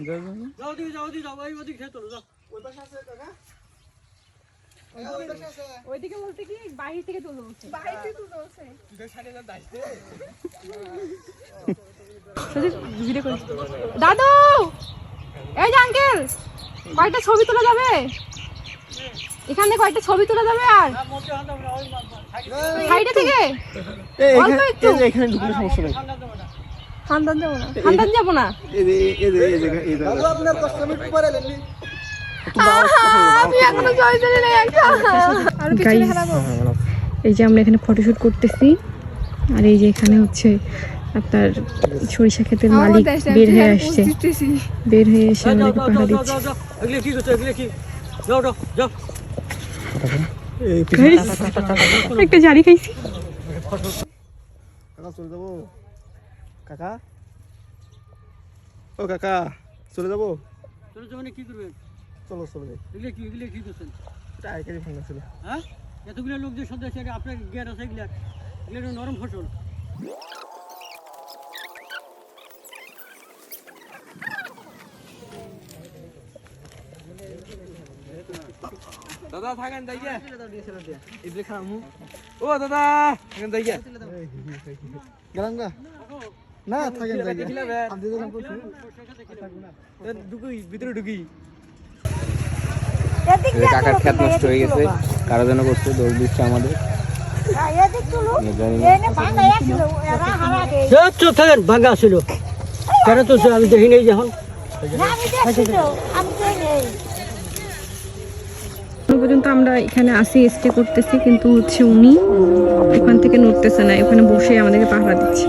যাও দিকে যাও দিকে যাও এই ওদিকে খেয়ে চলো যাও ওই পাশে আছে কাকা ওইদিকে বলতে কি বাহির থেকে তুলতে বলছে বাহির থেকে তুলতে বলছে দাদু এই যে আঙ্কেল কয়টা ছবি তোলা যাবে এখানে কয়টা ছবি তোলা যাবে আর সাইডে থেকে এখানে ঢুকলে সমস্যা নেই খানদান যাবো না আপনার 10 মিনিট পরে এলেন আমি এখনো জয়জলি নেই একটা আর কিছু হারাবো এই যে আমরা এখানে ফটোশুট করতেছি আর এই যে এখানে হচ্ছে আপনার সরিষা ক্ষেতের মালিক বের হয়ে আসছে আমাদেরকে পাহারা দিচ্ছে এগুলো কি করছো এগুলো কি যাও যাও যাও একটা জারি খাইছি কাকা চলে যাবো কাকা ও কাকা চলে যাবো চলে যাবেন কি করবেন চলো চলে যাই এগুলো কি করছেন এটা আইকারি ভাঙা ছিল হ্যাঁ এতগুলো লোক যে সন্ধ্যা আছে আপনার জ্ঞান আছে এগুলো নরম ফসল দাদা থাকেন তাই গিয়া ইদরে খামু ও দাদা থাকেন তাই গিয়া গেলাম গা না থাকেন তাই গিয়া আপনি তো নাম বলছেন ঢুকি ভিতরে ঢুকি কাকার খেত নষ্ট হয়ে গেছে কারা যেন করছে দৌড় দিচ্ছে আমাদের চুপ থাকেন ভাঙ্গা ছিল কেন তো আমি দেখি নেই যখন পর্যন্ত আমরা এখানে আসি স্টে করতেছি কিন্তু হচ্ছে উনি এখান থেকে নড়তেছে না এখানে বসে আমাদেরকে পাহারা দিচ্ছে